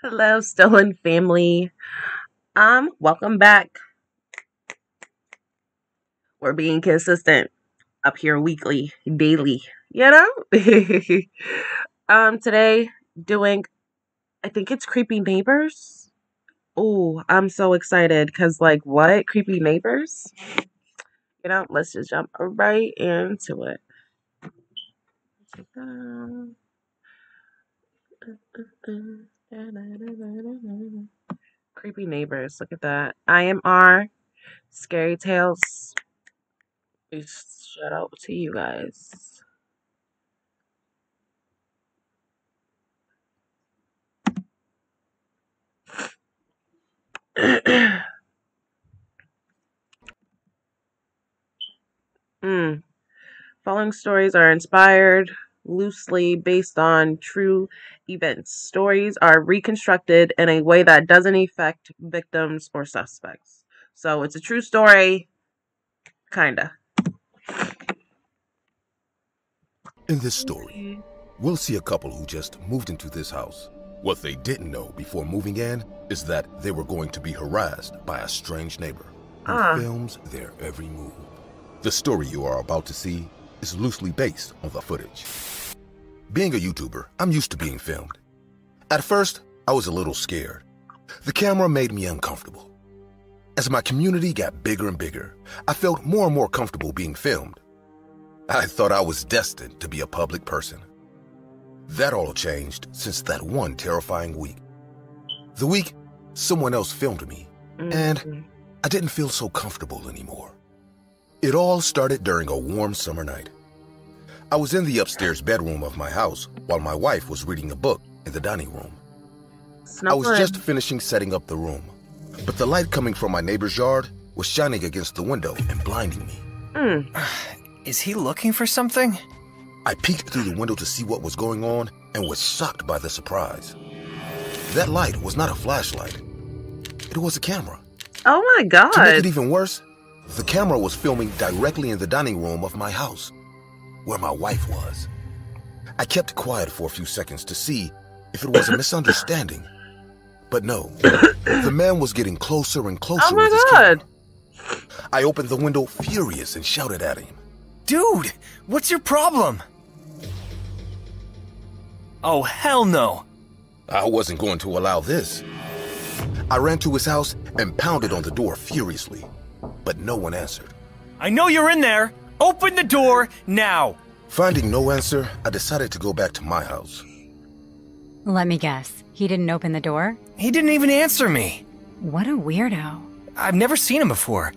Hello, Stolen family. Welcome back. We're being consistent up here weekly, daily, you know? Today doing I think it's Creepy Neighbors. Oh, I'm so excited because like what? Creepy Neighbors? Let's just jump right into it. Creepy Neighbors, look at that. IMR, Scary Tales. Shout out to you guys. mm. Following stories are inspired loosely based on true events. Stories are reconstructed in a way that doesn't affect victims or suspects. So it's a true story, kinda. In this story, we'll see a couple who just moved into this house. What they didn't know before moving in is that they were going to be harassed by a strange neighbor who films their every move. The story you are about to see is loosely based on the footage. Being a YouTuber, I'm used to being filmed. At first, I was a little scared. The camera made me uncomfortable. As my community got bigger and bigger, I felt more and more comfortable being filmed. I thought I was destined to be a public person. That all changed since that one terrifying week. The week someone else filmed me, and I didn't feel so comfortable anymore. It all started during a warm summer night. I was in the upstairs bedroom of my house while my wife was reading a book in the dining room. I was just finishing setting up the room, but the light coming from my neighbor's yard was shining against the window and blinding me. Is he looking for something? I peeked through the window to see what was going on and was shocked by the surprise. That light was not a flashlight. It was a camera. Oh my God. To make it even worse, the camera was filming directly in the dining room of my house, where my wife was. I kept quiet for a few seconds to see if it was a misunderstanding. But no, the man was getting closer and closer with his camera. I opened the window furious and shouted at him. Dude, what's your problem? Oh, hell no. I wasn't going to allow this. I ran to his house and pounded on the door furiously, but no one answered. I know you're in there. Open the door now. Finding no answer, I decided to go back to my house. Let me guess. He didn't open the door? He didn't even answer me. What a weirdo. I've never seen him before.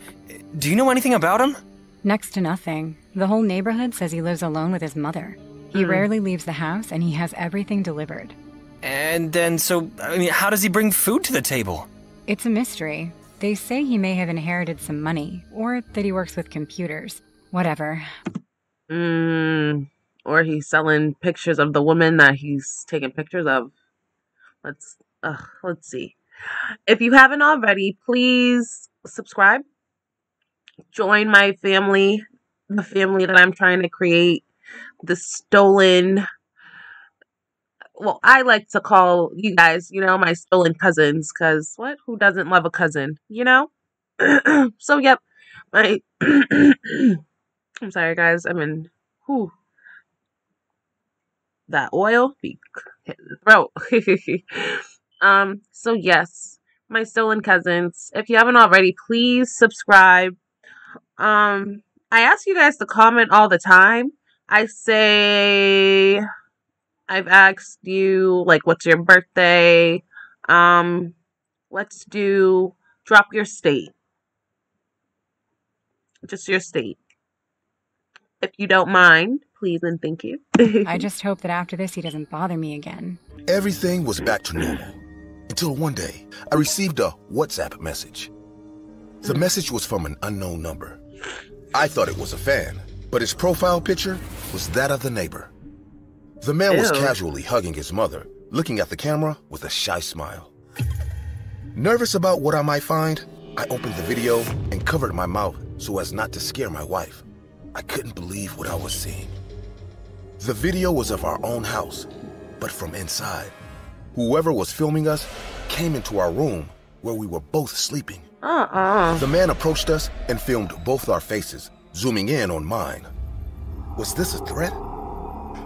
Do you know anything about him? Next to nothing. The whole neighborhood says he lives alone with his mother. He rarely leaves the house, and he has everything delivered. And then, how does he bring food to the table? It's a mystery. They say he may have inherited some money, or that he works with computers. Whatever. Or he's selling pictures of the woman that he's taking pictures of. Let's see. If you haven't already, please subscribe. Join my family, the family that I'm trying to create, the stolen. Well, I like to call you guys, my stolen cousins, because what? Who doesn't love a cousin, So, yep. I'm sorry, guys. I'm in, that oil be hitting the throat. So yes, my stolen cousins. If you haven't already, please subscribe. I ask you guys to comment all the time. I've asked you, like, what's your birthday? Let's do drop your state. Just your state. If you don't mind, please and thank you. I just hope that after this he doesn't bother me again. Everything was back to normal. Until one day, I received a WhatsApp message. The message was from an unknown number. I thought it was a fan, but his profile picture was that of the neighbor. The man was casually hugging his mother, looking at the camera with a shy smile. Nervous about what I might find, I opened the video and covered my mouth so as not to scare my wife. I couldn't believe what I was seeing. The video was of our own house, but from inside. Whoever was filming us came into our room where we were both sleeping. The man approached us and filmed both our faces, zooming in on mine. Was this a threat?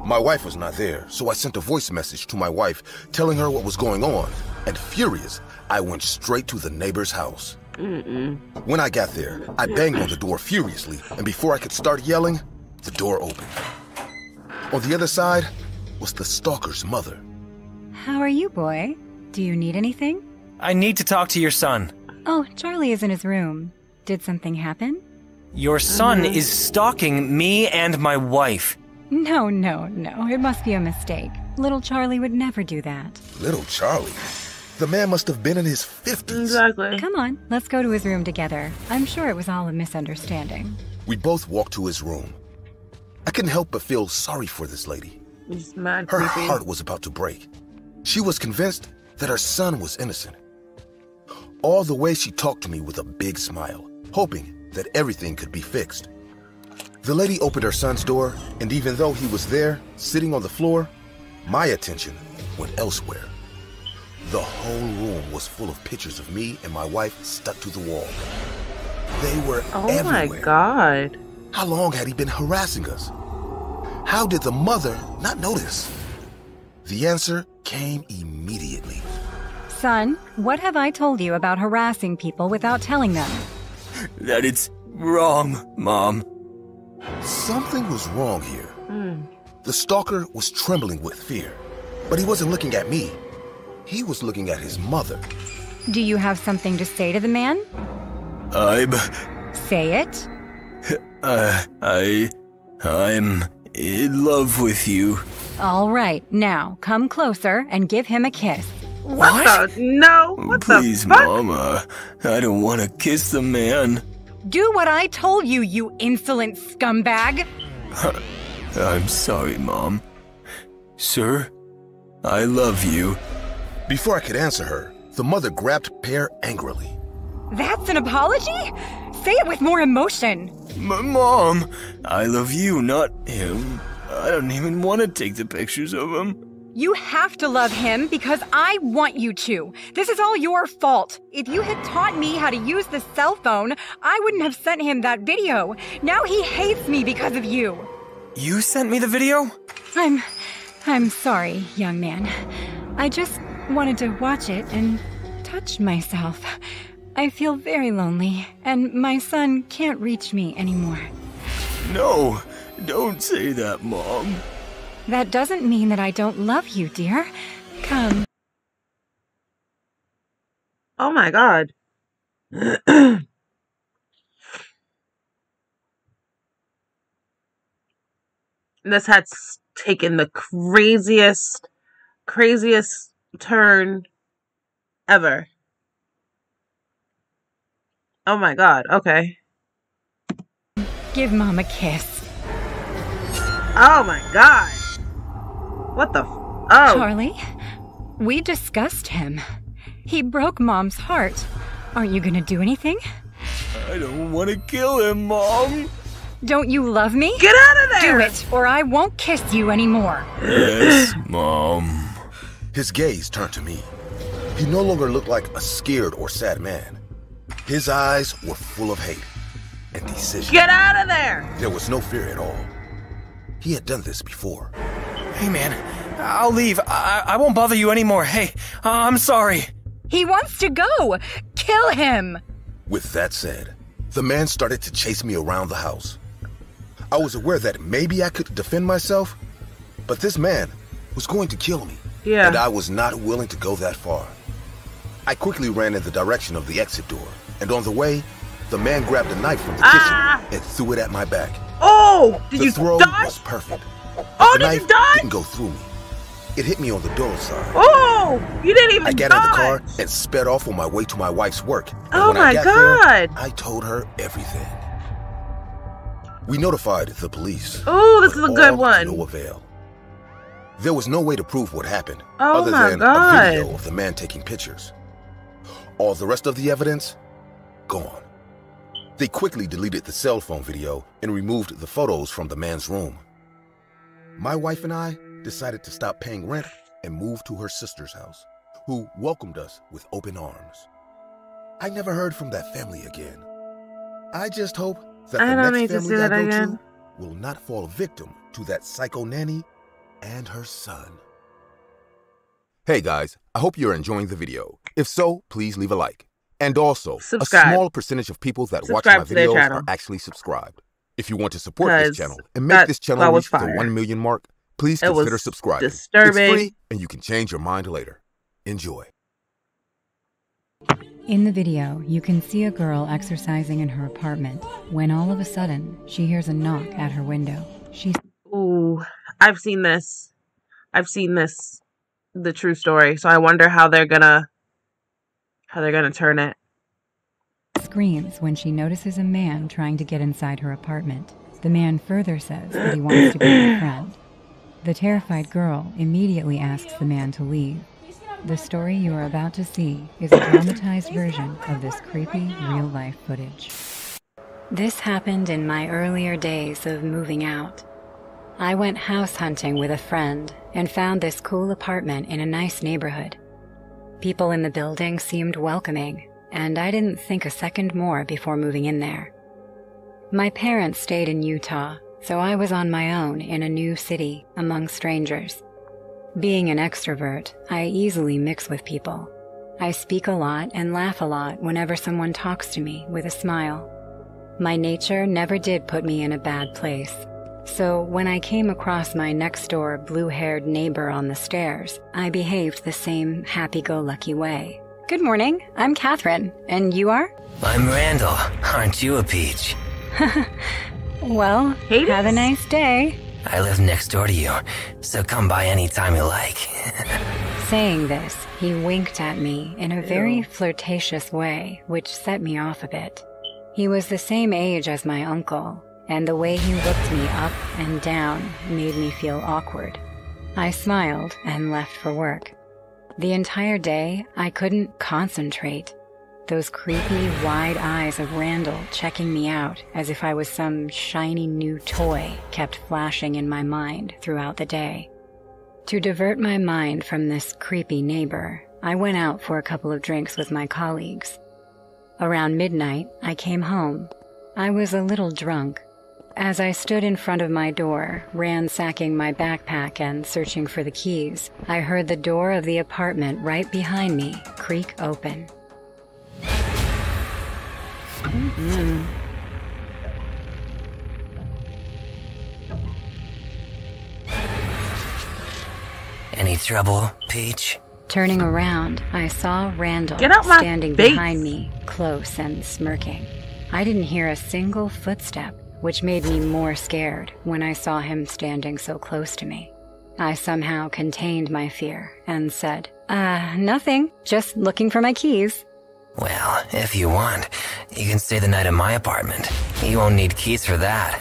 My wife was not there, so I sent a voice message to my wife telling her what was going on, and furious, I went straight to the neighbor's house. When I got there, I banged on the door furiously, and before I could start yelling, the door opened. On the other side was the stalker's mother. How are you, boy? Do you need anything? I need to talk to your son. Oh, Charlie is in his room. Did something happen? Your son is stalking me and my wife. No. It must be a mistake. Little Charlie would never do that. Little Charlie? The man must have been in his 50s. Exactly. Come on, let's go to his room together. I'm sure it was all a misunderstanding. We both walked to his room. I couldn't help but feel sorry for this lady. He's mad Her creepy. heart was about to break. She was convinced that her son was innocent. All the way she talked to me with a big smile, hoping that everything could be fixed. The lady opened her son's door, and even though he was there, sitting on the floor, my attention went elsewhere. The whole room was full of pictures of me and my wife stuck to the wall. They were everywhere. Oh my God. How long had he been harassing us? How did the mother not notice? The answer came immediately. Son, what have I told you about harassing people without telling them? That it's wrong, Mom. Something was wrong here. The stalker was trembling with fear, but he wasn't looking at me. He was looking at his mother. Do you have something to say to the man? Say it. I'm in love with you. All right, now come closer and give him a kiss. What the? No. What Please, the fuck? Mama. I don't want to kiss the man. Do what I told you, you insolent scumbag! I'm sorry, Mom. Sir, I love you. Before I could answer her, the mother grabbed Pear angrily. That's an apology? Say it with more emotion. Mom, I love you, not him. I don't even want to take the pictures of him. You have to love him because I want you to. This is all your fault. If you had taught me how to use the cell phone, I wouldn't have sent him that video. Now he hates me because of you. You sent me the video? I'm sorry, young man. I just wanted to watch it and touch myself. I feel very lonely, and my son can't reach me anymore. No, don't say that, Mom. That doesn't mean that I don't love you, dear. Come. Oh my God. This had taken the craziest turn ever. Oh my God. Okay. Give Mom a kiss. Oh my God. What the oh. Charlie, we discussed him. He broke Mom's heart. Aren't you gonna do anything? I don't want to kill him, Mom. Don't you love me? Get out of there! Do it, or I won't kiss you anymore. Yes, Mom. His gaze turned to me. He no longer looked like a scared or sad man. His eyes were full of hate and decision. Get out of there! There was no fear at all. He had done this before. Hey, man, I'll leave. I won't bother you anymore. Hey, I'm sorry. He wants to go! Kill him! With that said, the man started to chase me around the house. I was aware that maybe I could defend myself, but this man was going to kill me. Yeah. And I was not willing to go that far. I quickly ran in the direction of the exit door, and on the way, the man grabbed a knife from the kitchen and threw it at my back. Oh! Did The you throw dodge? was perfect. Oh, The did knife you dodge? didn't go through me. It hit me on the door side. Oh! You didn't even I got dodge. in the car and sped off on my way to my wife's work. And Oh when my I got God. there, I told her everything. We notified the police. Oh, this but is a good all to one. no avail. There was no way to prove what happened Oh other my than God. a video of the man taking pictures. All the rest of the evidence, gone. They quickly deleted the cell phone video and removed the photos from the man's room. My wife and I decided to stop paying rent and moved to her sister's house, who welcomed us with open arms. I never heard from that family again. I just hope that the next family I go to will not fall victim to that psycho nanny and her son. Hey guys, I hope you're enjoying the video. If so, please leave a like. And also, subscribe. A small percentage of people that watch my videos are actually subscribed. If you want to support this channel and make this channel reach the 1 million mark, please consider subscribing. Disturbing. It's free and you can change your mind later. Enjoy. In the video, you can see a girl exercising in her apartment when all of a sudden she hears a knock at her window. Ooh, I've seen this. The true story. So I wonder how they're gonna turn it. Screams when she notices a man trying to get inside her apartment. The man further says that he wants to be her friend. The terrified girl immediately asks the man to leave. The story you are about to see is a dramatized version of this creepy real-life footage. This happened in my earlier days of moving out. I went house hunting with a friend and found this cool apartment in a nice neighborhood. People in the building seemed welcoming, and I didn't think a second more before moving in there. My parents stayed in Utah, so I was on my own in a new city among strangers. Being an extrovert, I easily mix with people. I speak a lot and laugh a lot whenever someone talks to me with a smile. My nature never did put me in a bad place. So when I came across my next-door blue-haired neighbor on the stairs, I behaved the same happy-go-lucky way. Good morning, I'm Catherine, and you are? I'm Randall. Aren't you a peach? Well, have a nice day. I live next door to you, so come by anytime you like. Saying this, he winked at me in a very flirtatious way, which set me off a bit. He was the same age as my uncle, and the way he looked me up and down made me feel awkward. I smiled and left for work. The entire day, I couldn't concentrate. Those creepy, wide eyes of Randall checking me out as if I was some shiny new toy kept flashing in my mind throughout the day. To divert my mind from this creepy neighbor, I went out for a couple of drinks with my colleagues. Around midnight, I came home. I was a little drunk. As I stood in front of my door, ransacking my backpack and searching for the keys, I heard the door of the apartment right behind me creak open. Any trouble, Peach? Turning around, I saw Randall standing behind me, close and smirking. I didn't hear a single footstep, which made me more scared when I saw him standing so close to me. I somehow contained my fear and said, nothing, just looking for my keys. Well, if you want, you can stay the night in my apartment. You won't need keys for that.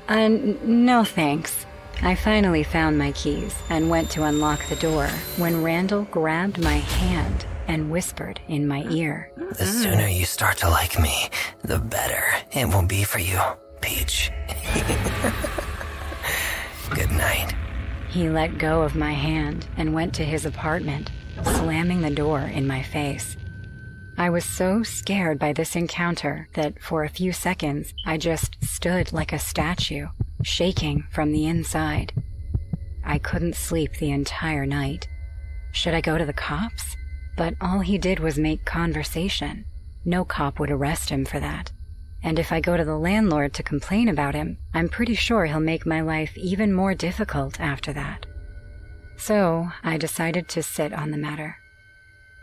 No thanks. I finally found my keys and went to unlock the door when Randall grabbed my hand and whispered in my ear. The sooner you start to like me, the better it will be for you, Peach. Good night. He let go of my hand and went to his apartment, slamming the door in my face. I was so scared by this encounter that for a few seconds I just stood like a statue, shaking from the inside. I couldn't sleep the entire night. Should I go to the cops? But all he did was make conversation. No cop would arrest him for that. And if I go to the landlord to complain about him, I'm pretty sure he'll make my life even more difficult after that. So I decided to sit on the matter.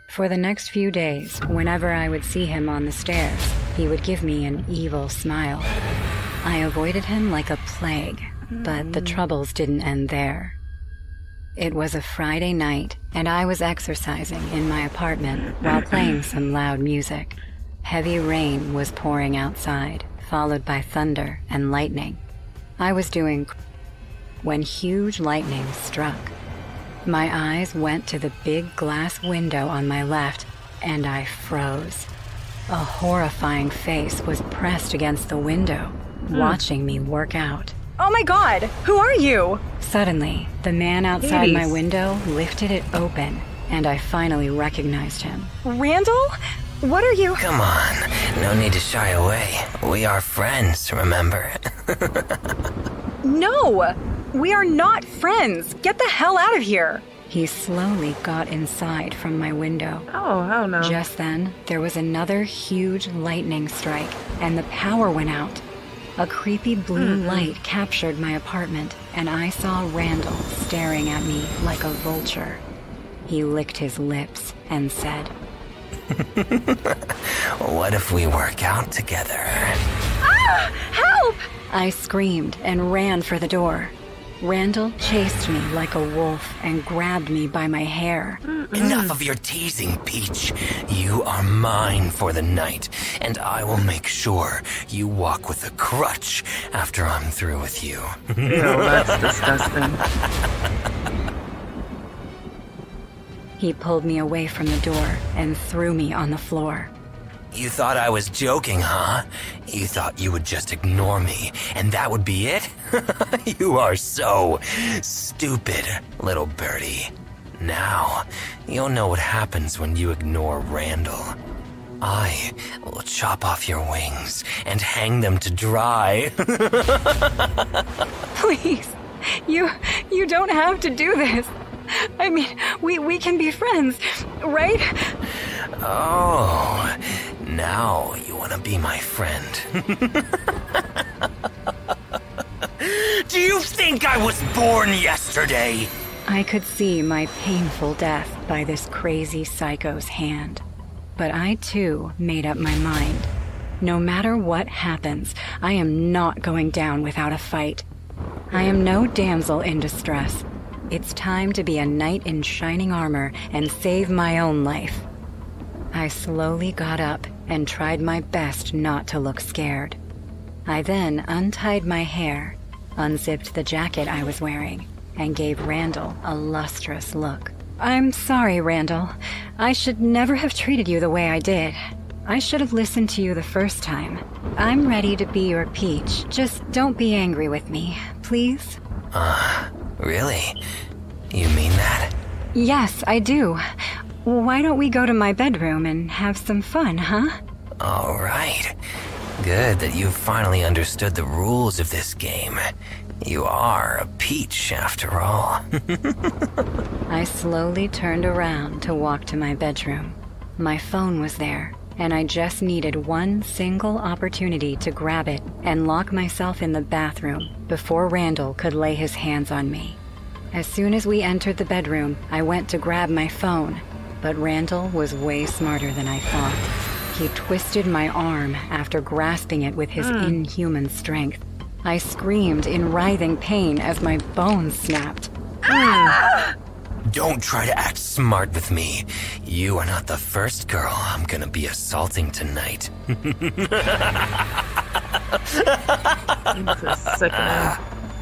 For the next few days, whenever I would see him on the stairs, he would give me an evil smile. I avoided him like a plague, but the troubles didn't end there. It was a Friday night, and I was exercising in my apartment while playing some loud music. Heavy rain was pouring outside, followed by thunder and lightning. I was doing when huge lightning struck. My eyes went to the big glass window on my left, and I froze. A horrifying face was pressed against the window, watching me work out. Oh my god! Who are you? Suddenly, the man outside my window lifted it open, and I finally recognized him. Randall? What are you— Come on, no need to shy away. We are friends, remember? No! We are not friends! Get the hell out of here! He slowly got inside from my window. Oh no. Just then, there was another huge lightning strike, and the power went out. A creepy blue light captured my apartment, and I saw Randall staring at me like a vulture. He licked his lips and said, What if we work out together? "Ah! Help!" I screamed and ran for the door. Randall chased me like a wolf and grabbed me by my hair. Enough of your teasing, Peach. You are mine for the night, and I will make sure you walk with a crutch after I'm through with you. Ew, that's disgusting. He pulled me away from the door and threw me on the floor. You thought I was joking, huh? You thought you would just ignore me, and that would be it? You are so stupid, little birdie. Now, you'll know what happens when you ignore Randall. I will chop off your wings and hang them to dry. Please, you don't have to do this. I mean, we can be friends, right? Oh, now you want to be my friend. Do you think I was born yesterday? I could see my painful death by this crazy psycho's hand. But I too made up my mind. No matter what happens, I am not going down without a fight. I am no damsel in distress. It's time to be a knight in shining armor and save my own life. I slowly got up and tried my best not to look scared. I then untied my hair, unzipped the jacket I was wearing, and gave Randall a lustrous look. I'm sorry, Randall. I should never have treated you the way I did. I should have listened to you the first time. I'm ready to be your Peach. Just don't be angry with me, please? Really? You mean that? Yes, I do. Why don't we go to my bedroom and have some fun, huh? All right. Good that you've finally understood the rules of this game. You are a peach, after all. I slowly turned around to walk to my bedroom. My phone was there, and I just needed one single opportunity to grab it and lock myself in the bathroom before Randall could lay his hands on me. As soon as we entered the bedroom, I went to grab my phone, but Randall was way smarter than I thought. He twisted my arm after grasping it with his inhuman strength. I screamed in writhing pain as my bones snapped. Don't try to act smart with me. You are not the first girl I'm gonna be assaulting tonight.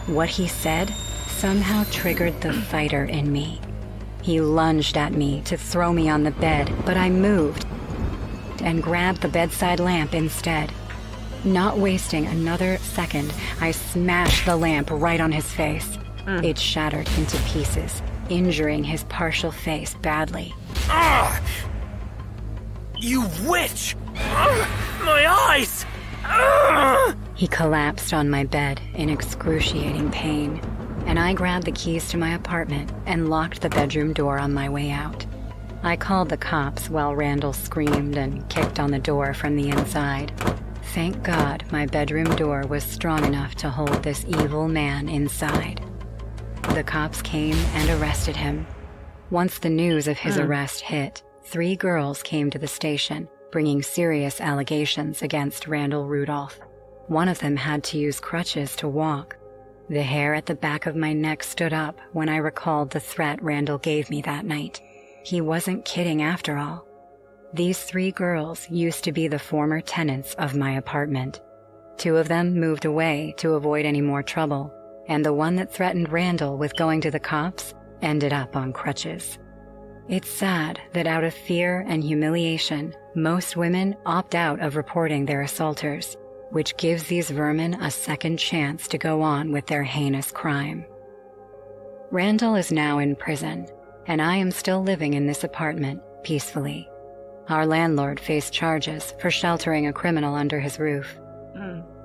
What he said somehow triggered the fighter in me. He lunged at me to throw me on the bed, but I moved and grabbed the bedside lamp instead. Not wasting another second, I smashed the lamp right on his face. It shattered into pieces, injuring his partial face badly. You witch! My eyes! He collapsed on my bed in excruciating pain, and I grabbed the keys to my apartment and locked the bedroom door on my way out. I called the cops while Randall screamed and kicked on the door from the inside. Thank God my bedroom door was strong enough to hold this evil man inside. The cops came and arrested him. Once the news of his arrest hit, 3 girls came to the station, bringing serious allegations against Randall Rudolph. One of them had to use crutches to walk. The hair at the back of my neck stood up when I recalled the threat Randall gave me that night. He wasn't kidding after all. These 3 girls used to be the former tenants of my apartment. 2 of them moved away to avoid any more trouble, and the one that threatened Randall with going to the cops ended up on crutches. It's sad that out of fear and humiliation, most women opt out of reporting their assaulters. which gives these vermin a second chance to go on with their heinous crime. Randall is now in prison, and I am still living in this apartment peacefully. Our landlord faced charges for sheltering a criminal under his roof.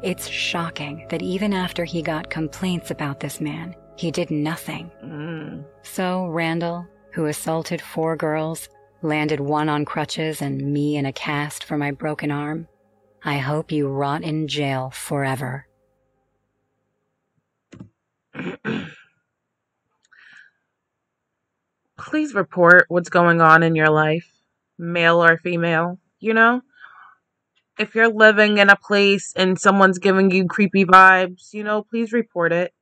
It's shocking that even after he got complaints about this man, he did nothing. So Randall, who assaulted 4 girls, landed one on crutches and me in a cast for my broken arm, I hope you rot in jail forever. Please report what's going on in your life, male or female, you know? If you're living in a place and someone's giving you creepy vibes, you know, please report it.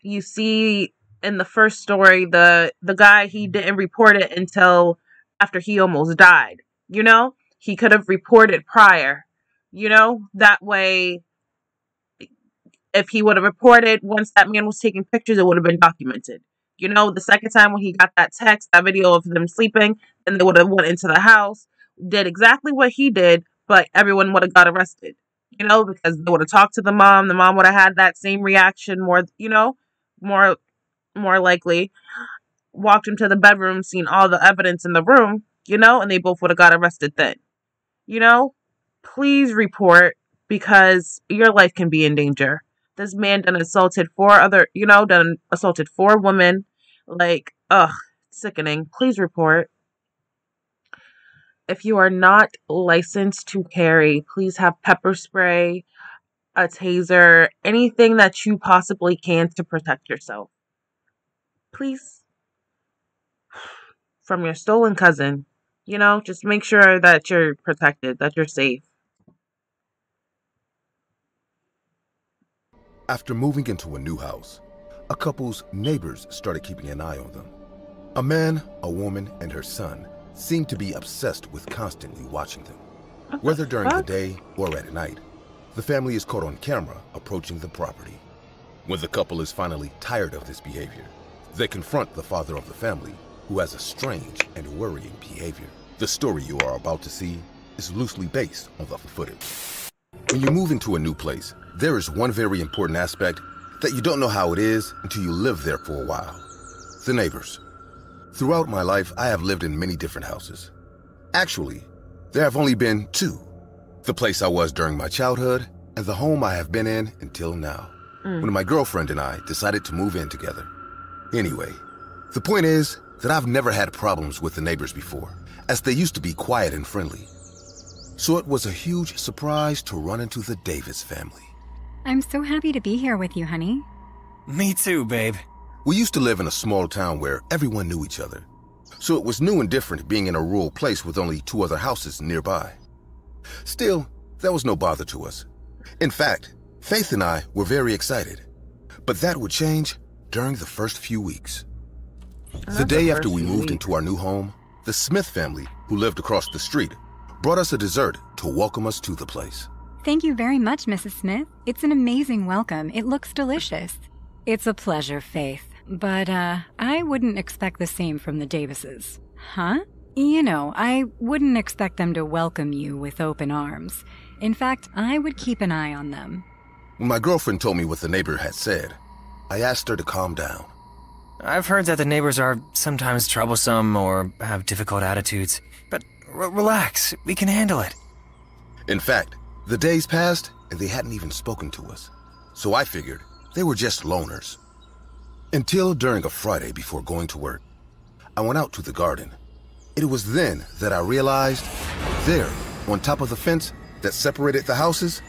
You see in the first story, the guy, he didn't report it until after he almost died, you know? He could have reported prior, you know? That way, if he would have reported once that man was taking pictures, it would have been documented. You know, the second time when he got that text, that video of them sleeping, then they would have went into the house, did exactly what he did, but everyone would have got arrested, you know, because they would have talked to the mom. The mom would have had that same reaction more, you know, more likely. Walked him to the bedroom, seen all the evidence in the room, you know, and they both would have got arrested then. You know, please report because your life can be in danger. This man done assaulted 4 women. Like, sickening. Please report. If you are not licensed to carry, please have pepper spray, a taser, anything that you possibly can to protect yourself. Please. From your stolen cousin, you know, just make sure that you're protected, that you're safe. After moving into a new house, a couple's neighbors started keeping an eye on them. A man, a woman, and her son seemed to be obsessed with constantly watching them. Whether during the day or at night, the family is caught on camera approaching the property. When the couple is finally tired of this behavior, they confront the father of the family, who has a strange and worrying behavior. The story you are about to see is loosely based on the footage. When you move into a new place, there is one very important aspect that you don't know how it is until you live there for a while. The neighbors. Throughout my life, I have lived in many different houses. Actually, there have only been 2. The place I was during my childhood and the home I have been in until now, when my girlfriend and I decided to move in together. Anyway, the point is that I've never had problems with the neighbors before, as they used to be quiet and friendly. So it was a huge surprise to run into the Davis family. I'm so happy to be here with you, honey. Me too, babe. We used to live in a small town where everyone knew each other, so it was new and different being in a rural place with only 2 other houses nearby. Still, that was no bother to us. In fact, Faith and I were very excited, but that would change during the first few weeks. The day after we moved into our new home, the Smith family, who lived across the street, brought us a dessert to welcome us to the place. Thank you very much, Mrs. Smith. It's an amazing welcome. It looks delicious. It's a pleasure, Faith. But, I wouldn't expect the same from the Davises. Huh? You know, I wouldn't expect them to welcome you with open arms. In fact, I would keep an eye on them. When my girlfriend told me what the neighbor had said, I asked her to calm down. I've heard that the neighbors are sometimes troublesome or have difficult attitudes, but relax, we can handle it. In fact, the days passed and they hadn't even spoken to us, so I figured they were just loners. Until during a Friday before going to work, I went out to the garden. It was then that I realized there, on top of the fence that separated the houses,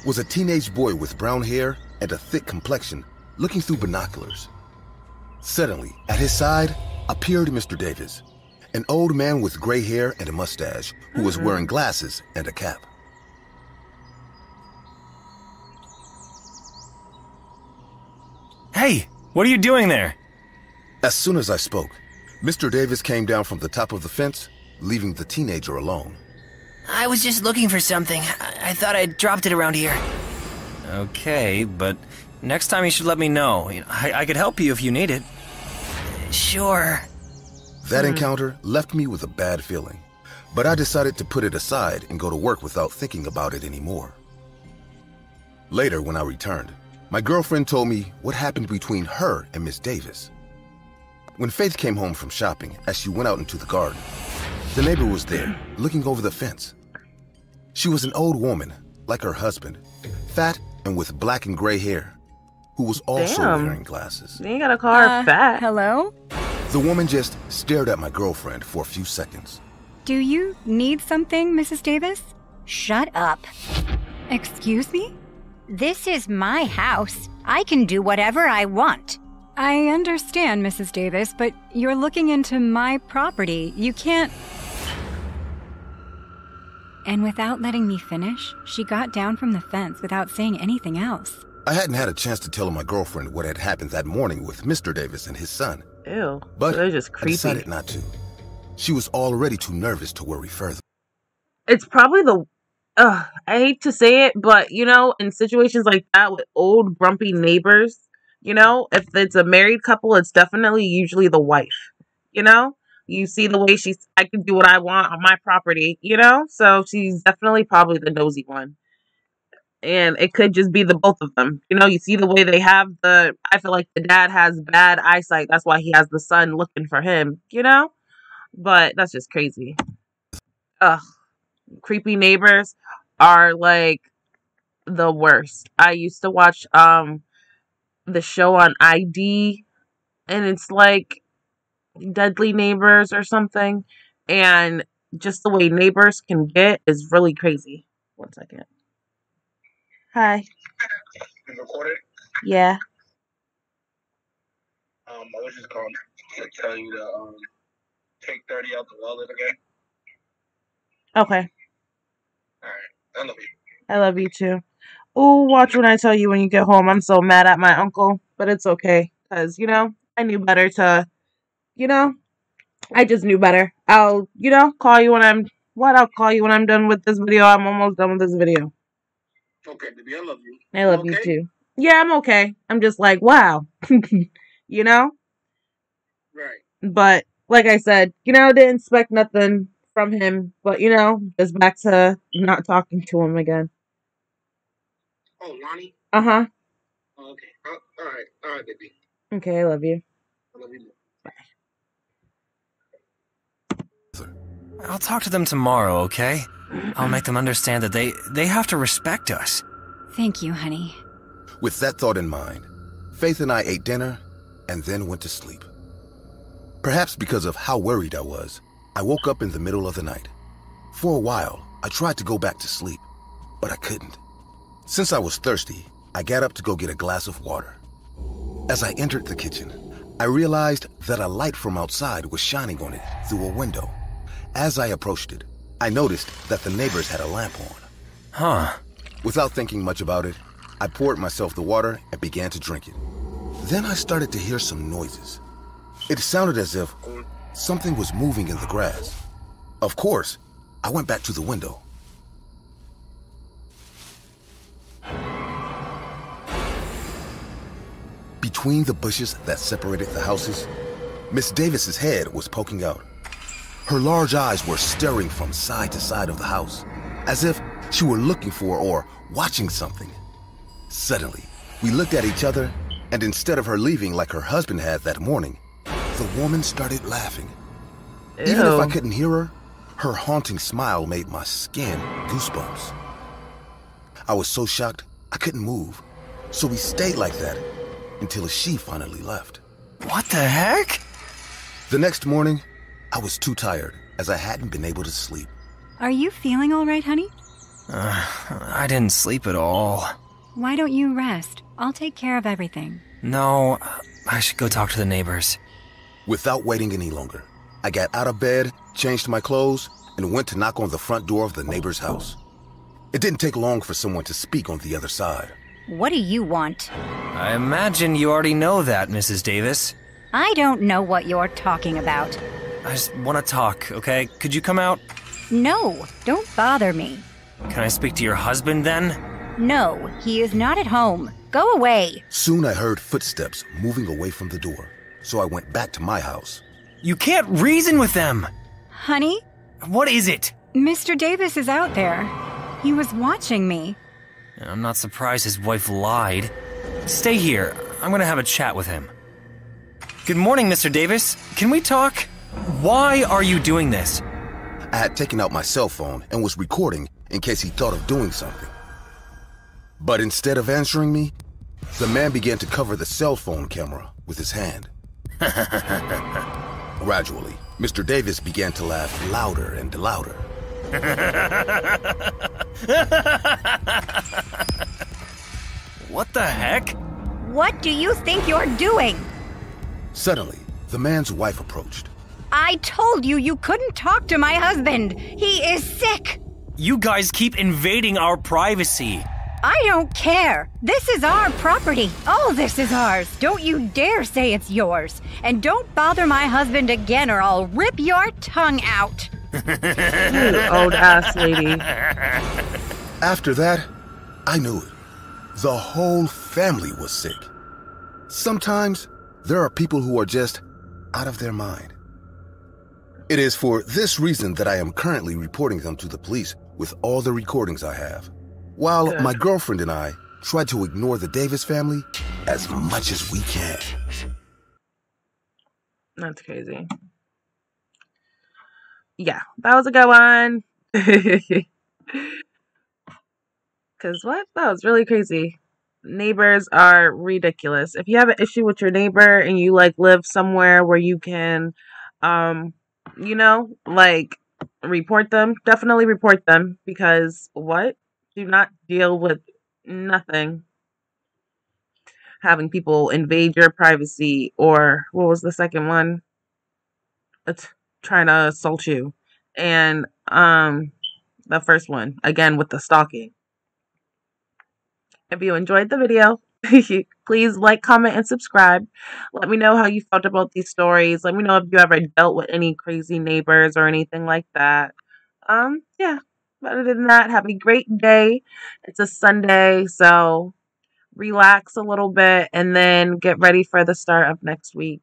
was a teenage boy with brown hair and a thick complexion looking through binoculars. Suddenly, at his side appeared Mr. Davis, an old man with gray hair and a mustache who was wearing glasses and a cap. Hey, what are you doing there? As soon as I spoke, Mr. Davis came down from the top of the fence, leaving the teenager alone. I was just looking for something. I thought I dropped it around here. Okay, but next time you should let me know. I could help you if you need it. Sure. That encounter left me with a bad feeling, but I decided to put it aside and go to work without thinking about it anymore. Later, when I returned, my girlfriend told me what happened between her and Miss Davis. When Faith came home from shopping, as she went out into the garden, the neighbor was there, looking over the fence. She was an old woman, like her husband, fat and with black and gray hair, who was also wearing glasses. You ain't gotta call her fat. Hello? The woman just stared at my girlfriend for a few seconds. Do you need something, Mrs. Davis? Shut up. Excuse me? This is my house. I can do whatever I want. I understand, Mrs. Davis, but you're looking into my property. You can't... And without letting me finish, she got down from the fence without saying anything else. I hadn't had a chance to tell my girlfriend what had happened that morning with Mr. Davis and his son. Ew. But they're just creepy. I decided not to. She was already too nervous to worry further. It's probably the... I hate to say it, but, you know, in situations like that with old grumpy neighbors, you know, if it's a married couple, it's definitely usually the wife, you know? You see the way I can do what I want on my property, you know? So she's definitely probably the nosy one. And it could just be the both of them. You know, you see the way they have I feel like the dad has bad eyesight. That's why he has the son looking for him, you know? But that's just crazy. Ugh. Creepy neighbors are like the worst. I used to watch the show on ID, and it's like Deadly Neighbors or something, and just the way neighbors can get is really crazy. 1 second. Hi. You recorded? Yeah. I was just calling to tell you to take 30 out the wallet again. Okay. Alright. I love you. I love you too. Oh, watch when I tell you when you get home. I'm so mad at my uncle, but it's okay. Because, you know, I knew better to, you know, I just knew better. I'll, you know, call you when I'll call you when I'm done with this video. I'm almost done with this video. Okay, baby, I love you. I love you too. Yeah, I'm okay. I'm just like, wow. You know? Right. But, like I said, you know, didn't expect nothing from him. But, you know, just back to not talking to him again. Oh, Lonnie? Uh-huh. Oh, okay. Alright. Alright, baby. Okay, I love you. I love you more. I'll talk to them tomorrow, okay? I'll make them understand that they have to respect us. Thank you, honey. With that thought in mind, Faith and I ate dinner and then went to sleep. Perhaps because of how worried I was, I woke up in the middle of the night. For a while, I tried to go back to sleep, but I couldn't. Since I was thirsty, I got up to go get a glass of water. As I entered the kitchen, I realized that a light from outside was shining on it through a window. As I approached it, I noticed that the neighbors had a lamp on. Huh. Without thinking much about it, I poured myself the water and began to drink it. Then I started to hear some noises. It sounded as if something was moving in the grass. Of course, I went back to the window. Between the bushes that separated the houses, Miss Davis's head was poking out. Her large eyes were staring from side to side of the house, as if she were looking for or watching something. Suddenly, we looked at each other, and instead of her leaving like her husband had that morning, the woman started laughing. Ew. Even if I couldn't hear her haunting smile made my skin goosebumps. I was so shocked I couldn't move, so we stayed like that until she finally left. What the heck? The next morning, I was too tired as I hadn't been able to sleep. Are you feeling all right, honey? I didn't sleep at all. Why don't you rest? I'll take care of everything. No, I should go talk to the neighbors. Without waiting any longer, I got out of bed, changed my clothes, and went to knock on the front door of the neighbor's house. It didn't take long for someone to speak on the other side. What do you want? I imagine you already know that, Mrs. Davis. I don't know what you're talking about. I just want to talk, okay? Could you come out? No, don't bother me. Can I speak to your husband then? No, he is not at home. Go away. Soon I heard footsteps moving away from the door, so I went back to my house. You can't reason with them! Honey, What is it? Mr. Davis is out there. He was watching me. I'm not surprised his wife lied. Stay here. I'm gonna have a chat with him. Good morning, Mr. Davis. Can we talk? Why are you doing this? I had taken out my cell phone and was recording in case he thought of doing something. But instead of answering me, the man began to cover the cell phone camera with his hand. Gradually, Mr. Davis began to laugh louder and louder. What the heck? What do you think you're doing? Suddenly, the man's wife approached. I told you you couldn't talk to my husband. He is sick. You guys keep invading our privacy. I don't care. This is our property. All this is ours. Don't you dare say it's yours. And don't bother my husband again or I'll rip your tongue out. You old ass lady. After that, I knew it. The whole family was sick. Sometimes there are people who are just out of their mind. It is for this reason that I am currently reporting them to the police with all the recordings I have, while Good. my girlfriend and I try to ignore the Davis family as much as we can. That's crazy. Yeah, that was a good one. Because what? That was really crazy. Neighbors are ridiculous. If you have an issue with your neighbor and you like live somewhere where you can, like report them, definitely report them because what? Do not deal with nothing. Having people invade your privacy or what was the second one? It's trying to assault you. And the first one, again with the stalking. If you enjoyed the video, please like, comment, and subscribe. Let me know how you felt about these stories. Let me know if you ever dealt with any crazy neighbors or anything like that. Yeah. But other than that, have a great day. It's a Sunday, so relax a little bit and then get ready for the start of next week.